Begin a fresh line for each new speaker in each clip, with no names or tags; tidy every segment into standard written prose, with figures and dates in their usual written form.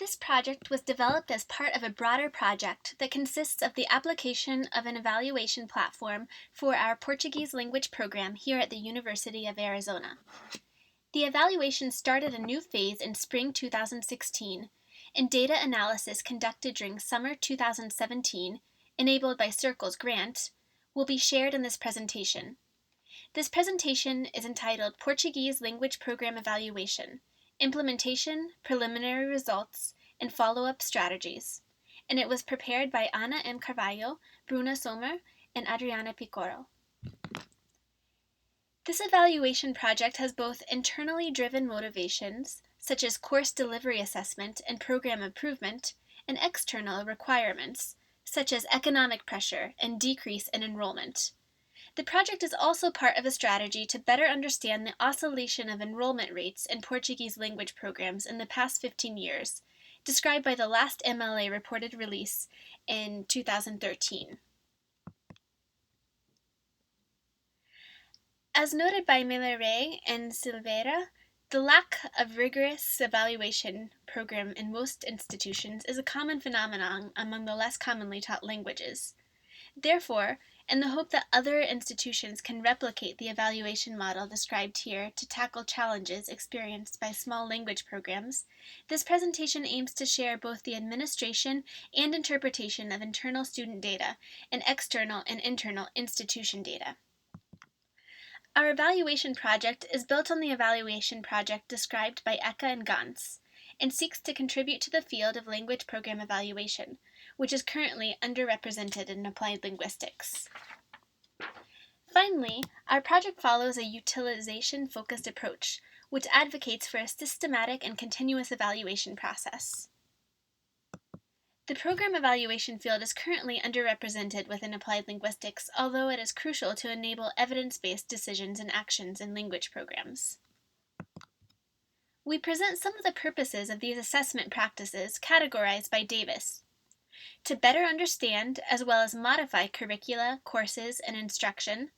This project was developed as part of a broader project that consists of the application of an evaluation platform for our Portuguese language program here at the University of Arizona. The evaluation started a new phase in spring 2016, and data analysis conducted during summer 2017, enabled by CERCLL's grant, will be shared in this presentation. This presentation is entitled Portuguese Language Program Evaluation, Implementation, Preliminary Results, and Follow-up Strategies, and it was prepared by Ana M. Carvalho, Bruna Sommer, and Adriana Picoral. This evaluation project has both internally driven motivations, such as course delivery assessment and program improvement, and external requirements, such as economic pressure and decrease in enrollment. The project is also part of a strategy to better understand the oscillation of enrollment rates in Portuguese language programs in the past 15 years, described by the last MLA reported release in 2013. As noted by Melere and Silveira, the lack of rigorous evaluation program in most institutions is a common phenomenon among the less commonly taught languages. Therefore, in the hope that other institutions can replicate the evaluation model described here to tackle challenges experienced by small language programs, this presentation aims to share both the administration and interpretation of internal student data and external and internal institution data. Our evaluation project is built on the evaluation project described by Ecke Ganz and seeks to contribute to the field of language program evaluation, which is currently underrepresented in applied linguistics. Finally, our project follows a utilization-focused approach, which advocates for a systematic and continuous evaluation process. The program evaluation field is currently underrepresented within applied linguistics, although it is crucial to enable evidence-based decisions and actions in language programs. We present some of the purposes of these assessment practices categorized by Davis: to better understand as well as modify curricula, courses, and instruction,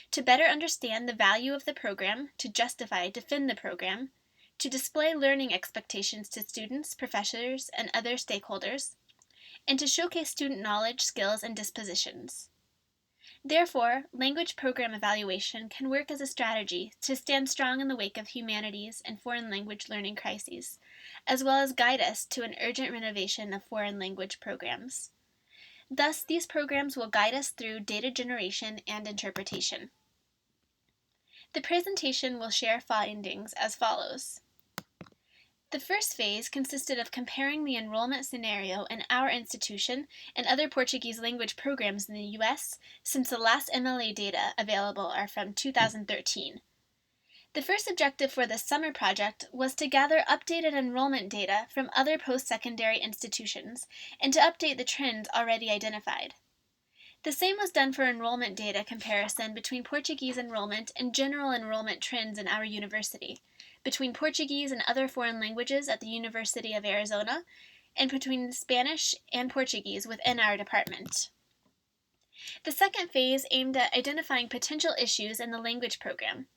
to better understand the value of the program, to justify, defend the program, to display learning expectations to students, professors, and other stakeholders, and to showcase student knowledge, skills, and dispositions. Therefore, language program evaluation can work as a strategy to stand strong in the wake of humanities and foreign language learning crises, as well as guide us to an urgent renovation of foreign language programs. Thus, these programs will guide us through data generation and interpretation. The presentation will share findings as follows. The first phase consisted of comparing the enrollment scenario in our institution and other Portuguese language programs in the U.S. since the last MLA data available are from 2013. The first objective for the summer project was to gather updated enrollment data from other post-secondary institutions and to update the trends already identified. The same was done for enrollment data comparison between Portuguese enrollment and general enrollment trends in our university, between Portuguese and other foreign languages at the University of Arizona, and between Spanish and Portuguese within our department. The second phase aimed at identifying potential issues in the language program.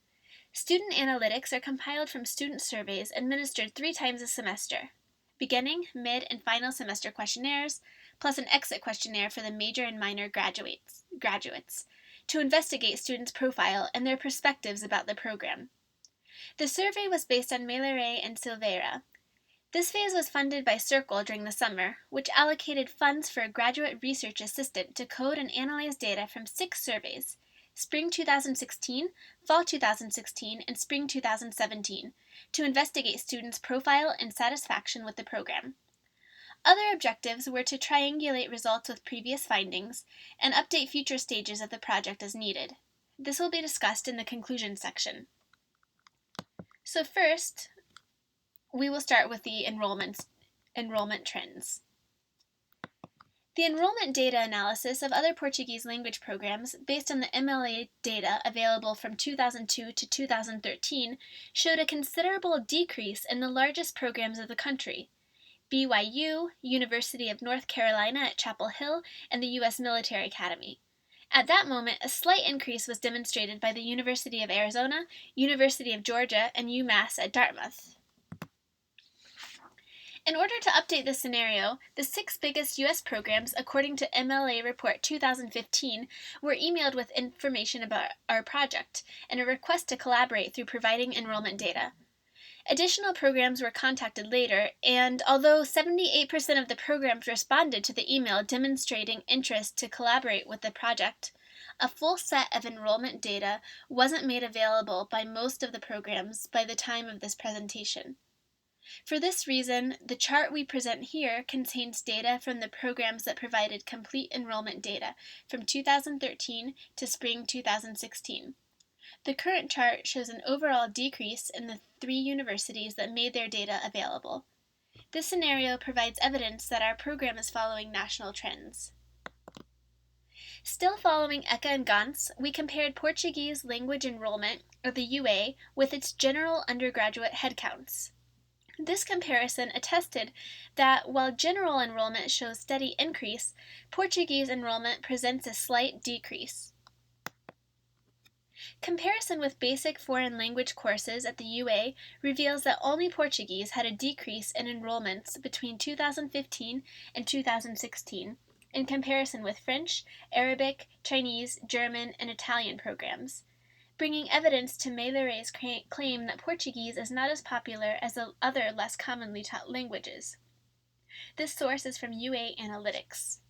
Student analytics are compiled from student surveys administered 3 times a semester: beginning, mid, and final semester questionnaires, plus an exit questionnaire for the major and minor graduates, to investigate students' profile and their perspectives about the program. The survey was based on Melere and Silveira. This phase was funded by CERCLL during the summer, which allocated funds for a graduate research assistant to code and analyze data from 6 surveys: spring 2016, fall 2016, and spring 2017, to investigate students' profile and satisfaction with the program. Other objectives were to triangulate results with previous findings and update future stages of the project as needed. This will be discussed in the conclusion section. So first, we will start with the enrollment trends. The enrollment data analysis of other Portuguese language programs based on the MLA data available from 2002 to 2013 showed a considerable decrease in the largest programs of the country: BYU, University of North Carolina at Chapel Hill, and the U.S. Military Academy. At that moment, a slight increase was demonstrated by the University of Arizona, University of Georgia, and UMass at Dartmouth. In order to update this scenario, the 6 biggest U.S. programs, according to MLA Report 2015, were emailed with information about our project and a request to collaborate through providing enrollment data. Additional programs were contacted later, and although 78% of the programs responded to the email demonstrating interest to collaborate with the project, a full set of enrollment data wasn't made available by most of the programs by the time of this presentation. For this reason, the chart we present here contains data from the programs that provided complete enrollment data from 2013 to spring 2016. The current chart shows an overall decrease in the 3 universities that made their data available. This scenario provides evidence that our program is following national trends. Still following Ecke Ganz, we compared Portuguese Language Enrollment, or the UA, with its general undergraduate headcounts. This comparison attested that while general enrollment shows steady increase, Portuguese enrollment presents a slight decrease. Comparison with basic foreign language courses at the UA reveals that only Portuguese had a decrease in enrollments between 2015 and 2016, in comparison with French, Arabic, Chinese, German, and Italian programs, bringing evidence to Meilere's claim that Portuguese is not as popular as the other less commonly taught languages. This source is from UA Analytics.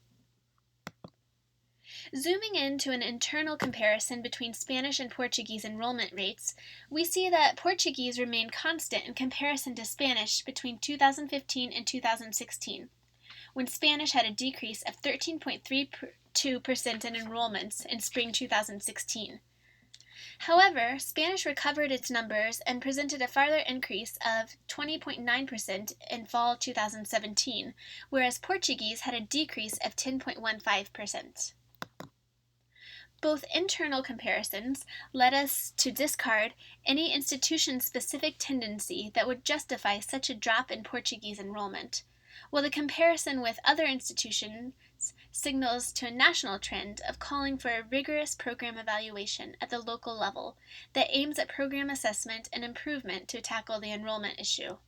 Zooming in to an internal comparison between Spanish and Portuguese enrollment rates, we see that Portuguese remained constant in comparison to Spanish between 2015 and 2016, when Spanish had a decrease of 13.32% in enrollments in spring 2016. However, Spanish recovered its numbers and presented a farther increase of 20.9% in fall 2017, whereas Portuguese had a decrease of 10.15%. Both internal comparisons led us to discard any institution-specific tendency that would justify such a drop in Portuguese enrollment, while the comparison with other institutions signals to a national trend of calling for a rigorous program evaluation at the local level that aims at program assessment and improvement to tackle the enrollment issue.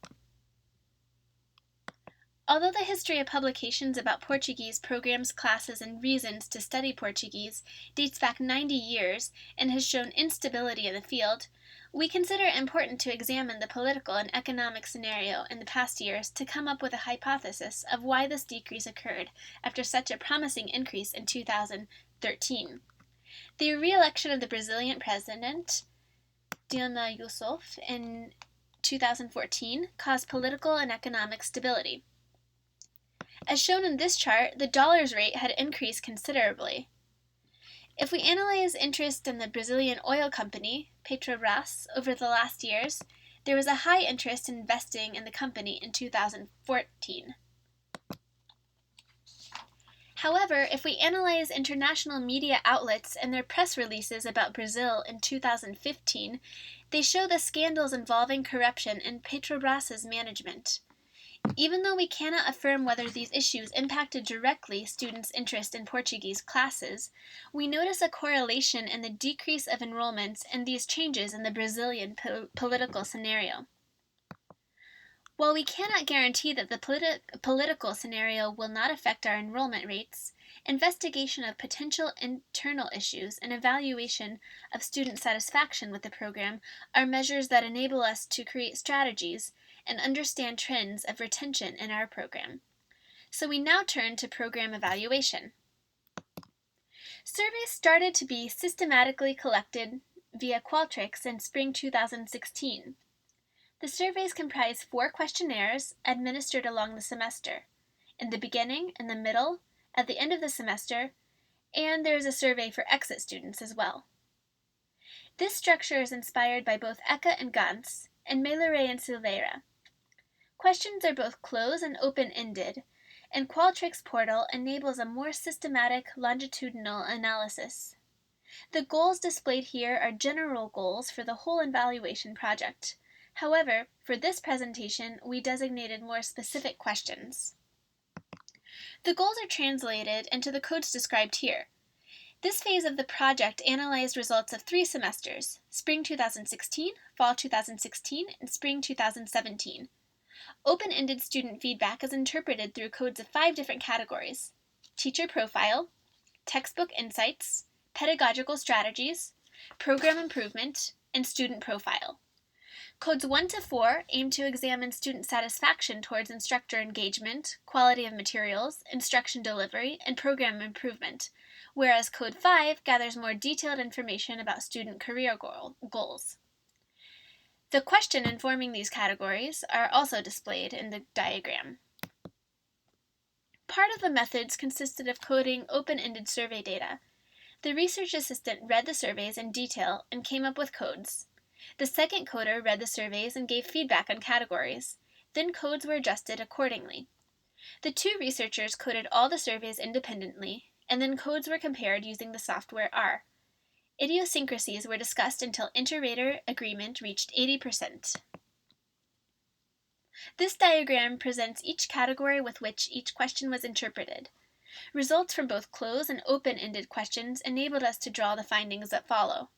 Although the history of publications about Portuguese programs, classes, and reasons to study Portuguese dates back 90 years and has shown instability in the field, we consider it important to examine the political and economic scenario in the past years to come up with a hypothesis of why this decrease occurred after such a promising increase in 2013. The re-election of the Brazilian president, Dilma Rousseff, in 2014 caused political and economic stability. As shown in this chart, the dollar's rate had increased considerably. If we analyze interest in the Brazilian oil company, Petrobras, over the last years, there was a high interest in investing in the company in 2014. However, if we analyze international media outlets and their press releases about Brazil in 2015, they show the scandals involving corruption in Petrobras's management. Even though we cannot affirm whether these issues impacted directly students' interest in Portuguese classes, we notice a correlation in the decrease of enrollments and these changes in the Brazilian political scenario. While we cannot guarantee that the political scenario will not affect our enrollment rates, investigation of potential internal issues and evaluation of student satisfaction with the program are measures that enable us to create strategies and understand trends of retention in our program. So we now turn to program evaluation. Surveys started to be systematically collected via Qualtrics in spring 2016. The surveys comprise 4 questionnaires administered along the semester, in the beginning, in the middle, at the end of the semester, and there is a survey for exit students as well. This structure is inspired by both Ecke and Ganz, and Meilere and Silveira. Questions are both closed and open-ended, and Qualtrics portal enables a more systematic longitudinal analysis. The goals displayed here are general goals for the whole evaluation project. However, for this presentation, we designated more specific questions. The goals are translated into the codes described here. This phase of the project analyzed results of 3 semesters, spring 2016, fall 2016, and spring 2017. Open-ended student feedback is interpreted through codes of 5 different categories: teacher profile, textbook insights, pedagogical strategies, program improvement, and student profile. Codes 1 to 4 aim to examine student satisfaction towards instructor engagement, quality of materials, instruction delivery, and program improvement, whereas Code 5 gathers more detailed information about student career goals. The question informing these categories are also displayed in the diagram. Part of the methods consisted of coding open-ended survey data. The research assistant read the surveys in detail and came up with codes. The second coder read the surveys and gave feedback on categories. Then codes were adjusted accordingly. The 2 researchers coded all the surveys independently, and then codes were compared using the software R. Idiosyncrasies were discussed until inter-rater agreement reached 80%. This diagram presents each category with which each question was interpreted. Results from both closed and open-ended questions enabled us to draw the findings that follow.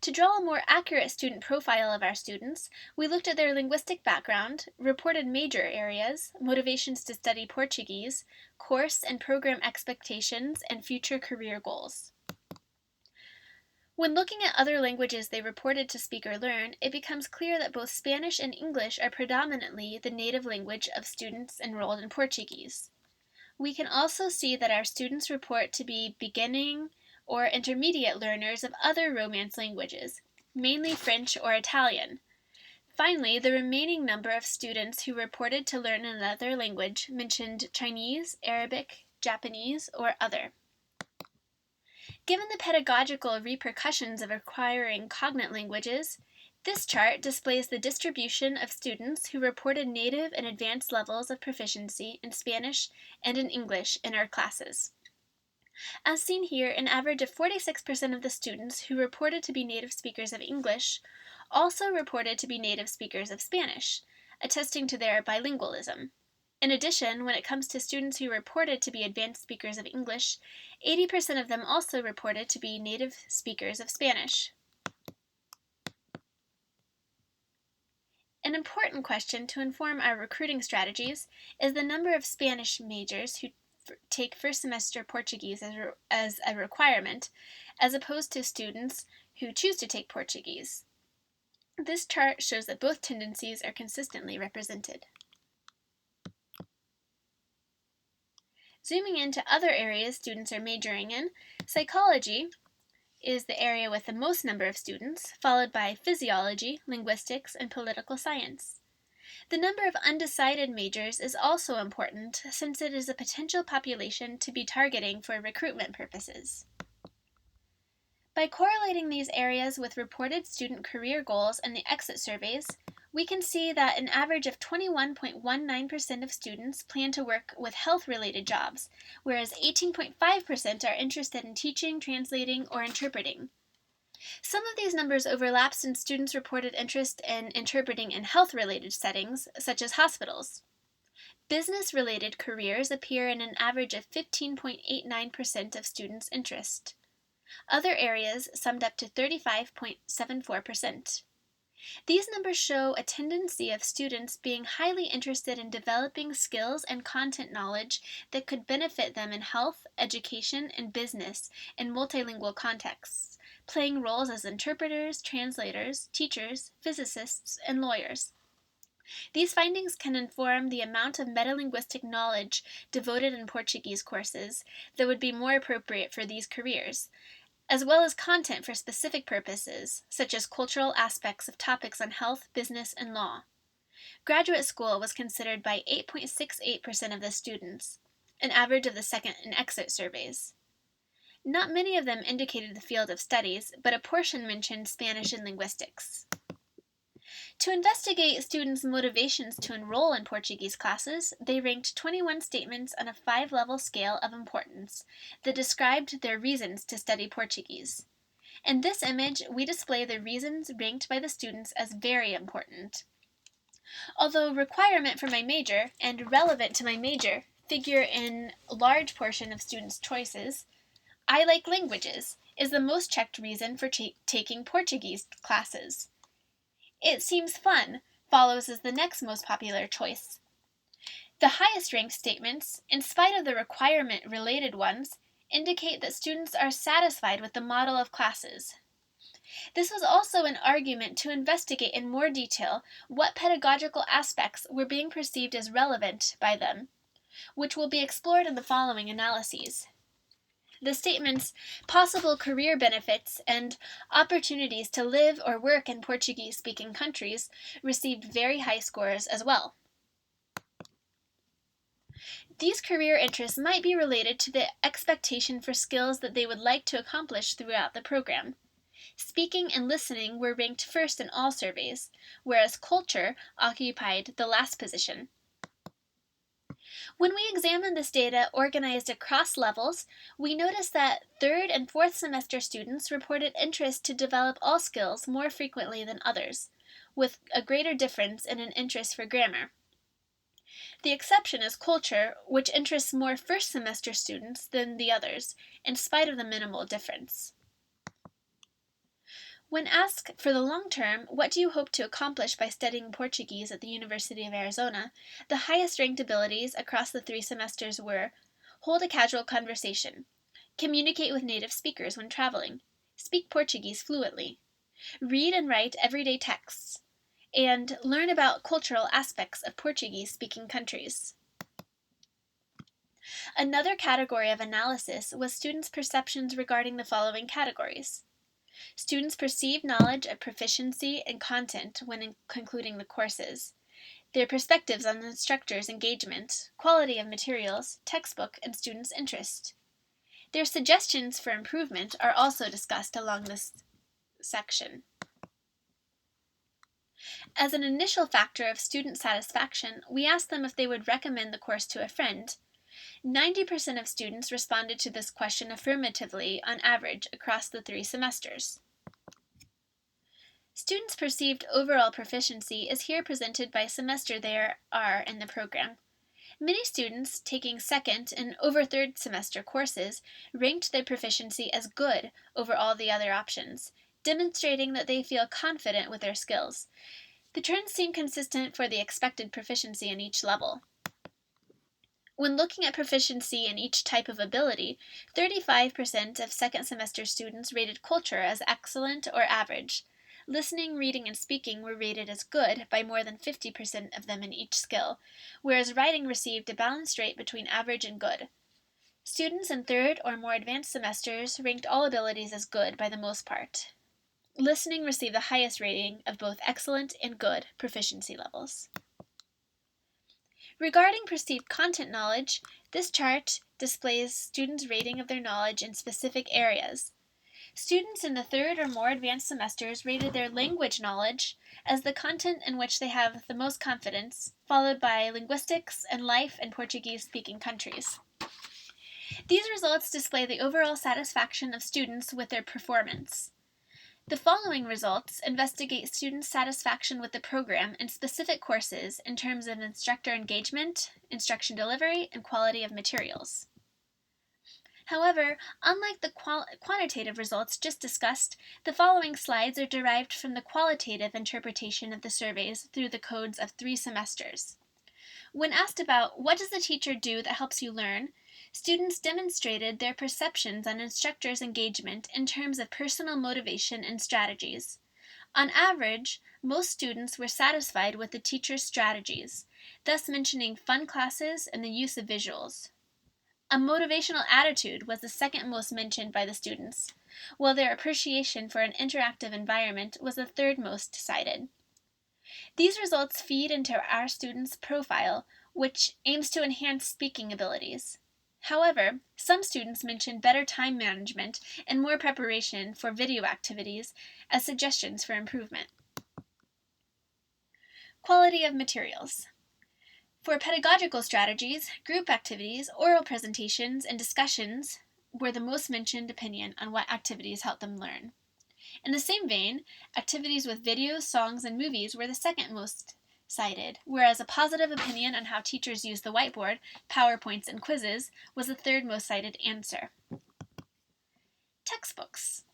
To draw a more accurate student profile of our students, we looked at their linguistic background, reported major areas, motivations to study Portuguese, course and program expectations, and future career goals. When looking at other languages they reported to speak or learn, it becomes clear that both Spanish and English are predominantly the native language of students enrolled in Portuguese. We can also see that our students report to be beginning or intermediate learners of other Romance languages, mainly French or Italian. Finally, the remaining number of students who reported to learn another language mentioned Chinese, Arabic, Japanese, or other. Given the pedagogical repercussions of acquiring cognate languages, this chart displays the distribution of students who reported native and advanced levels of proficiency in Spanish and in English in our classes. As seen here, an average of 46% of the students who reported to be native speakers of English also reported to be native speakers of Spanish, attesting to their bilingualism. In addition, when it comes to students who reported to be advanced speakers of English, 80% of them also reported to be native speakers of Spanish. An important question to inform our recruiting strategies is the number of Spanish majors who take first semester Portuguese as a requirement, as opposed to students who choose to take Portuguese. This chart shows that both tendencies are consistently represented. Zooming into other areas students are majoring in, psychology is the area with the most number of students, followed by physiology, linguistics, and political science. The number of undecided majors is also important since it is a potential population to be targeting for recruitment purposes. By correlating these areas with reported student career goals in the exit surveys, we can see that an average of 21.19% of students plan to work with health-related jobs, whereas 18.5% are interested in teaching, translating, or interpreting. Some of these numbers overlap since students reported interest in interpreting in health-related settings, such as hospitals. Business-related careers appear in an average of 15.89% of students' interest. Other areas summed up to 35.74%. These numbers show a tendency of students being highly interested in developing skills and content knowledge that could benefit them in health, education, and business in multilingual contexts, playing roles as interpreters, translators, teachers, physicists, and lawyers. These findings can inform the amount of metalinguistic knowledge devoted in Portuguese courses that would be more appropriate for these careers, as well as content for specific purposes, such as cultural aspects of topics on health, business, and law. Graduate school was considered by 8.68% of the students, an average of the second and exit surveys. Not many of them indicated the field of studies, but a portion mentioned Spanish and linguistics. To investigate students' motivations to enroll in Portuguese classes, they ranked 21 statements on a 5-level scale of importance that described their reasons to study Portuguese. In this image, we display the reasons ranked by the students as very important. Although requirement for my major and relevant to my major figure in a large portion of students' choices, I like languages is the most checked reason for taking Portuguese classes. It seems fun follows as the next most popular choice. The highest ranked statements, in spite of the requirement-related ones, indicate that students are satisfied with the model of classes. This was also an argument to investigate in more detail what pedagogical aspects were being perceived as relevant by them, which will be explored in the following analyses. The statements possible career benefits and opportunities to live or work in Portuguese-speaking countries received very high scores as well. These career interests might be related to the expectation for skills that they would like to accomplish throughout the program. Speaking and listening were ranked first in all surveys, whereas culture occupied the last position. When we examine this data organized across levels, we notice that third and fourth semester students reported interest to develop all skills more frequently than others, with a greater difference in an interest for grammar. The exception is culture, which interests more first semester students than the others, in spite of the minimal difference. When asked for the long term, what do you hope to accomplish by studying Portuguese at the University of Arizona, the highest ranked abilities across the 3 semesters were hold a casual conversation, communicate with native speakers when traveling, speak Portuguese fluently, read and write everyday texts, and learn about cultural aspects of Portuguese-speaking countries. Another category of analysis was students' perceptions regarding the following categories. Students' perceived knowledge of proficiency and content when concluding the courses, their perspectives on the instructor's engagement, quality of materials, textbook, and students' interest. Their suggestions for improvement are also discussed along this section. As an initial factor of student satisfaction, we asked them if they would recommend the course to a friend. 90% of students responded to this question affirmatively on average across the 3 semesters. Students' perceived overall proficiency is here presented by semester they are in the program. Many students taking second and over third semester courses ranked their proficiency as good over all the other options, demonstrating that they feel confident with their skills. The trends seem consistent for the expected proficiency in each level. When looking at proficiency in each type of ability, 35% of second semester students rated culture as excellent or average. Listening, reading, and speaking were rated as good by more than 50% of them in each skill, whereas writing received a balanced rate between average and good. Students in third or more advanced semesters ranked all abilities as good by the most part. Listening received the highest rating of both excellent and good proficiency levels. Regarding perceived content knowledge, this chart displays students' rating of their knowledge in specific areas. Students in the third or more advanced semesters rated their language knowledge as the content in which they have the most confidence, followed by linguistics and life in Portuguese-speaking countries. These results display the overall satisfaction of students with their performance. The following results investigate students' satisfaction with the program in specific courses in terms of instructor engagement, instruction delivery, and quality of materials. However, unlike the quantitative results just discussed, the following slides are derived from the qualitative interpretation of the surveys through the codes of 3 semesters. When asked about what does the teacher do that helps you learn, students demonstrated their perceptions on instructors' engagement in terms of personal motivation and strategies. On average, most students were satisfied with the teacher's strategies, thus mentioning fun classes and the use of visuals. A motivational attitude was the second most mentioned by the students, while their appreciation for an interactive environment was the third most cited. These results feed into our students' profile, which aims to enhance speaking abilities. However, some students mentioned better time management and more preparation for video activities as suggestions for improvement. Quality of materials. For pedagogical strategies, group activities, oral presentations, and discussions were the most mentioned opinion on what activities helped them learn. In the same vein, activities with videos, songs, and movies were the second most cited, whereas a positive opinion on how teachers use the whiteboard, PowerPoints, and quizzes was the third most cited answer. Textbooks.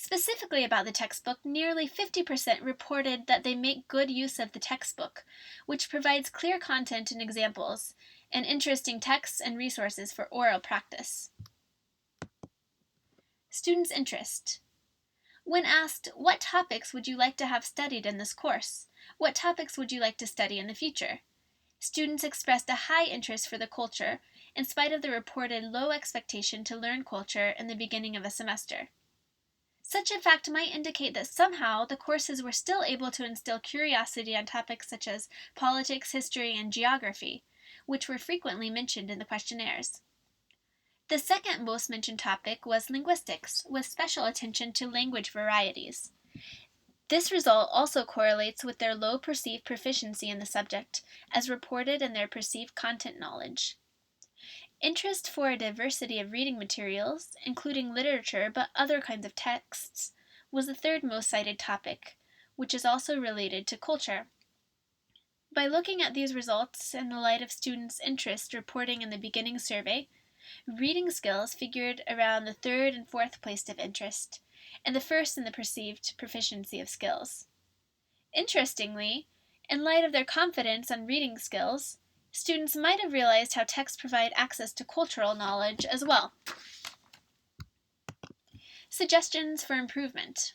Specifically about the textbook, nearly 50% reported that they make good use of the textbook, which provides clear content and examples, and interesting texts and resources for oral practice. Students' interest. When asked, what topics would you like to have studied in this course? What topics would you like to study in the future? Students expressed a high interest for the culture, in spite of the reported low expectation to learn culture in the beginning of a semester. Such a fact might indicate that somehow the courses were still able to instill curiosity on topics such as politics, history, and geography, which were frequently mentioned in the questionnaires. The second most mentioned topic was linguistics, with special attention to language varieties. This result also correlates with their low perceived proficiency in the subject, as reported in their perceived content knowledge. Interest for a diversity of reading materials, including literature but other kinds of texts, was the third most cited topic, which is also related to culture. By looking at these results in the light of students' interest reporting in the beginning survey, reading skills figured around the third and fourth place of interest, and the first in the perceived proficiency of skills. Interestingly, in light of their confidence on reading skills, students might have realized how texts provide access to cultural knowledge as well. Suggestions for improvement.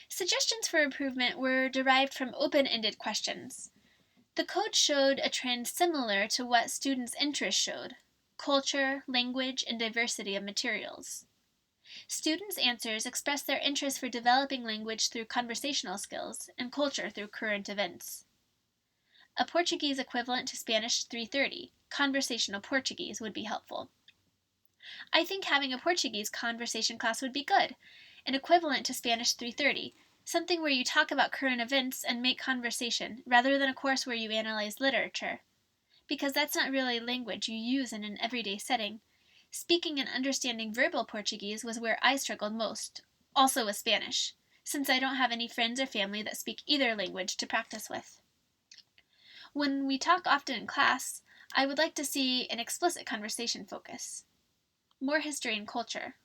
Suggestions for improvement were derived from open-ended questions. The code showed a trend similar to what students' interest showed: culture, language, and diversity of materials. Students' answers expressed their interest for developing language through conversational skills and culture through current events. A Portuguese equivalent to Spanish 330, conversational Portuguese, would be helpful. I think having a Portuguese conversation class would be good, an equivalent to Spanish 330, something where you talk about current events and make conversation, rather than a course where you analyze literature. Because that's not really language you use in an everyday setting. Speaking and understanding verbal Portuguese was where I struggled most, also with Spanish, since I don't have any friends or family that speak either language to practice with. When we talk often in class, I would like to see an explicit conversation focus. More history and culture.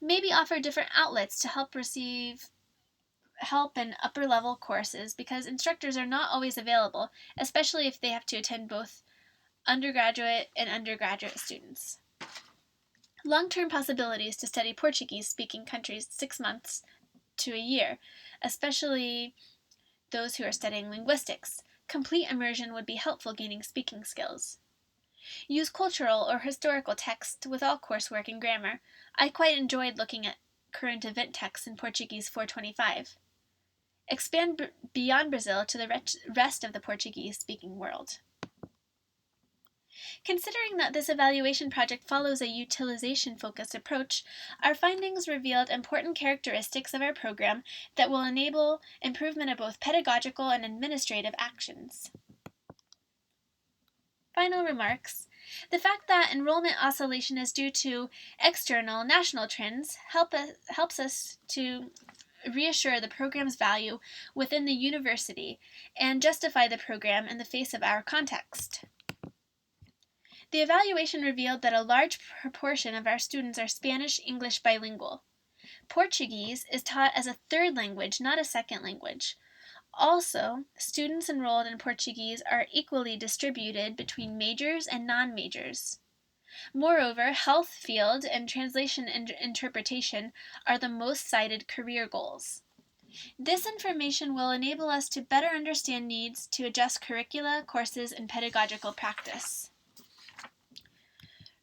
Maybe offer different outlets to help receive help in upper level courses, because instructors are not always available, especially if they have to attend both undergraduate and undergraduate students. Long-term possibilities to study Portuguese-speaking countries 6 months to a year, especially those who are studying linguistics. Complete immersion would be helpful gaining speaking skills. Use cultural or historical text with all coursework and grammar. I quite enjoyed looking at current event texts in Portuguese 425. Expand beyond Brazil to the rest of the Portuguese-speaking world. Considering that this evaluation project follows a utilization-focused approach, our findings revealed important characteristics of our program that will enable improvement of both pedagogical and administrative actions. Final remarks. The fact that enrollment oscillation is due to external national trends helps us to reassure the program's value within the university and justify the program in the face of our context. The evaluation revealed that a large proportion of our students are Spanish-English bilingual. Portuguese is taught as a third language, not a second language. Also, students enrolled in Portuguese are equally distributed between majors and non-majors. Moreover, health field and translation and interpretation are the most cited career goals. This information will enable us to better understand needs to adjust curricula, courses, and pedagogical practice.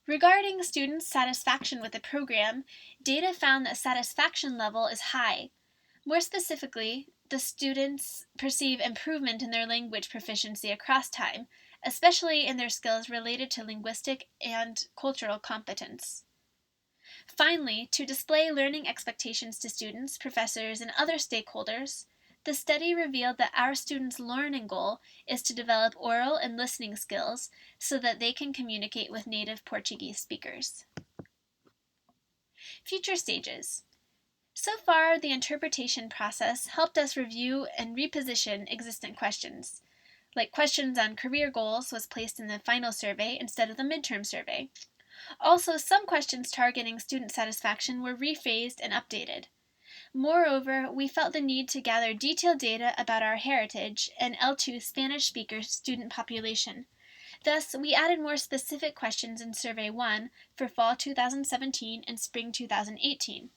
Regarding students' satisfaction with the program, data found that satisfaction level is high. More specifically, the students perceive improvement in their language proficiency across time, especially in their skills related to linguistic and cultural competence. Finally, to display learning expectations to students, professors, and other stakeholders, the study revealed that our students' learning goal is to develop oral and listening skills so that they can communicate with native Portuguese speakers. Future stages. So far, the interpretation process helped us review and reposition existing questions. Like questions on career goals was placed in the final survey instead of the midterm survey. Also, some questions targeting student satisfaction were rephrased and updated. Moreover, we felt the need to gather detailed data about our heritage and L2 Spanish-speaker student population. Thus, we added more specific questions in Survey 1 for fall 2017 and spring 2018.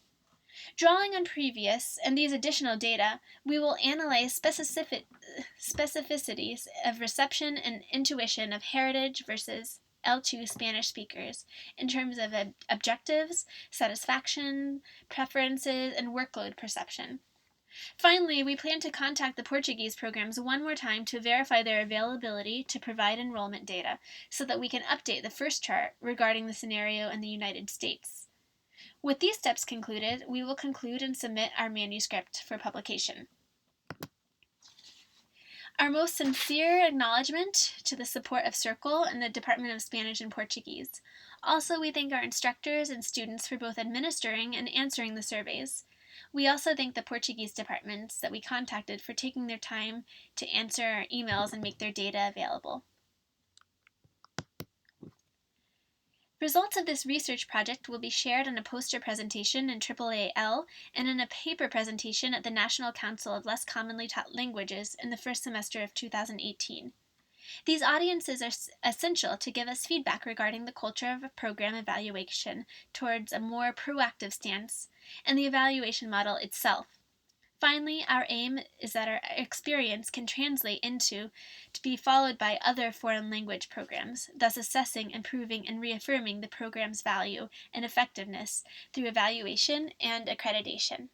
Drawing on previous and these additional data, we will analyze specificities of reception and intuition of heritage versus L2 Spanish speakers in terms of objectives, satisfaction, preferences, and workload perception. Finally, we plan to contact the Portuguese programs one more time to verify their availability to provide enrollment data so that we can update the first chart regarding the scenario in the United States. With these steps concluded, we will conclude and submit our manuscript for publication. Our most sincere acknowledgement to the support of CERCLL and the Department of Spanish and Portuguese. Also, we thank our instructors and students for both administering and answering the surveys. We also thank the Portuguese departments that we contacted for taking their time to answer our emails and make their data available. Results of this research project will be shared in a poster presentation in CERCLL and in a paper presentation at the National Council of Less Commonly Taught Languages in the first semester of 2018. These audiences are essential to give us feedback regarding the culture of a program evaluation towards a more proactive stance and the evaluation model itself. Finally, our aim is that our experience can translate into to be followed by other foreign language programs, thus assessing, improving, and reaffirming the program's value and effectiveness through evaluation and accreditation.